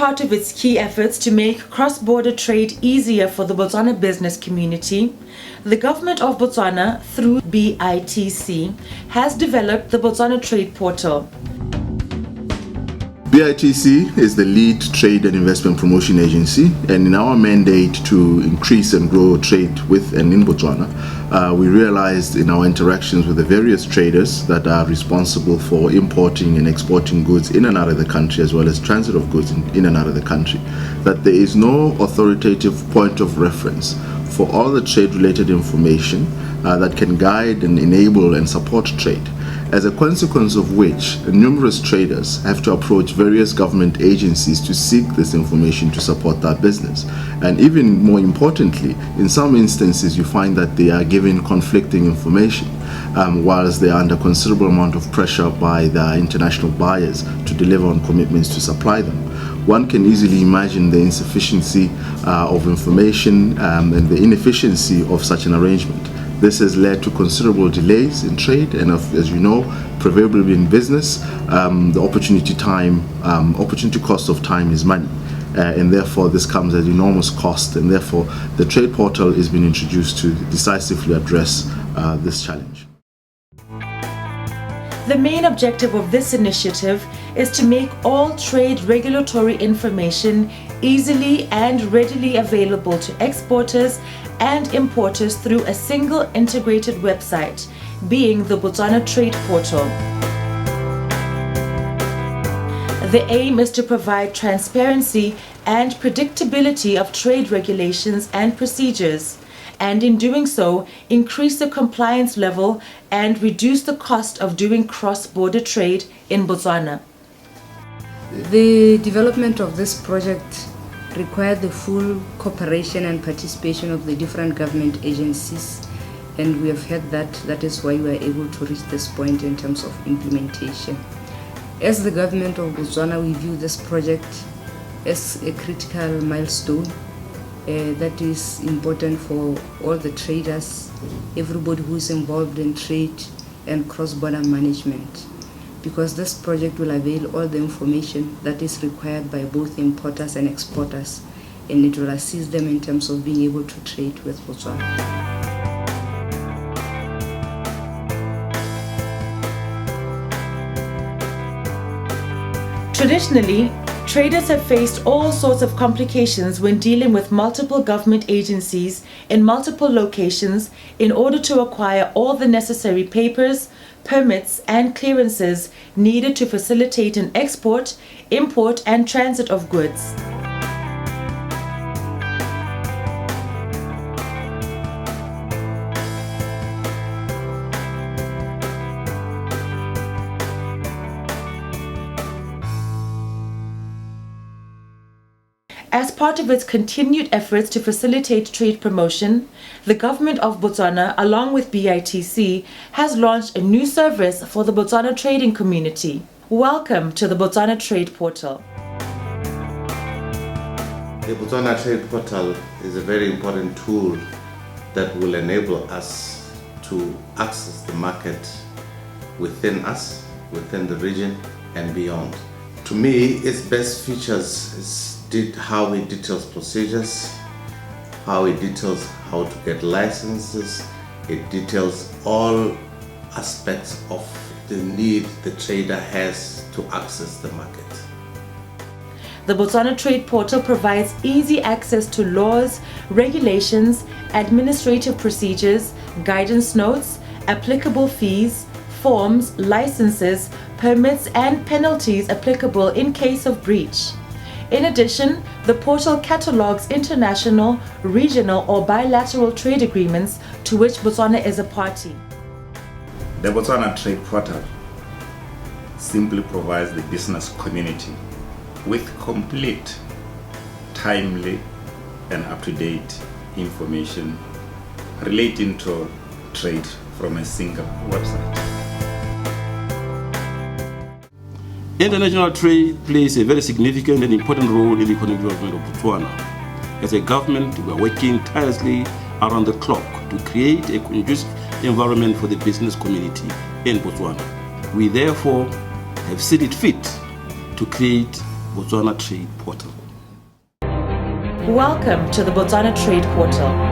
part of its key efforts to make cross-border trade easier for the Botswana business community, the government of Botswana, through BITC, has developed the Botswana Trade Portal. BITC is the lead trade and investment promotion agency, and in our mandate to increase and grow trade with and in Botswana, we realized in our interactions with the various traders that are responsible for importing and exporting goods in and out of the country, as well as transit of goods in and out of the country, that there is no authoritative point of reference for all the trade-related information that can guide and enable and support trade. As a consequence of which, numerous traders have to approach various government agencies to seek this information to support their business. And even more importantly, in some instances you find that they are given conflicting information, whilst they are under considerable amount of pressure by their international buyers to deliver on commitments to supply them. One can easily imagine the insufficiency of information and the inefficiency of such an arrangement. This has led to considerable delays in trade, and as you know, proverbially in business, the opportunity cost of time is money, and therefore this comes at enormous cost, and therefore the trade portal is being introduced to decisively address this challenge. The main objective of this initiative is to make all trade regulatory information easily and readily available to exporters and importers through a single integrated website, being the Botswana Trade Portal. The aim is to provide transparency and predictability of trade regulations and procedures, and in doing so, increase the compliance level and reduce the cost of doing cross-border trade in Botswana. The development of this project required the full cooperation and participation of the different government agencies, and we have had that. That is why we are able to reach this point in terms of implementation. As the government of Botswana, we view this project as a critical milestone that is important for all the traders, everybody who is involved in trade and cross-border management, because this project will avail all the information that is required by both importers and exporters, and it will assist them in terms of being able to trade with Botswana. Traditionally, traders have faced all sorts of complications when dealing with multiple government agencies in multiple locations in order to acquire all the necessary papers, permits and clearances needed to facilitate an export, import and transit of goods. As part of its continued efforts to facilitate trade promotion, the government of Botswana, along with BITC, has launched a new service for the Botswana trading community. Welcome to the Botswana Trade Portal. The Botswana Trade Portal is a very important tool that will enable us to access the market within us, within the region and beyond. To me, its best features is how it details procedures, how it details how to get licenses, it details all aspects of the need the trader has to access the market. The Botswana Trade Portal provides easy access to laws, regulations, administrative procedures, guidance notes, applicable fees, forms, licenses, permits and penalties applicable in case of breach. In addition, the portal catalogues international, regional or bilateral trade agreements to which Botswana is a party. The Botswana Trade Portal simply provides the business community with complete, timely and up-to-date information relating to trade from a single website. International trade plays a very significant and important role in the economic development of Botswana. As a government, we are working tirelessly around the clock to create a conducive environment for the business community in Botswana. We therefore have seen it fit to create Botswana Trade Portal. Welcome to the Botswana Trade Portal.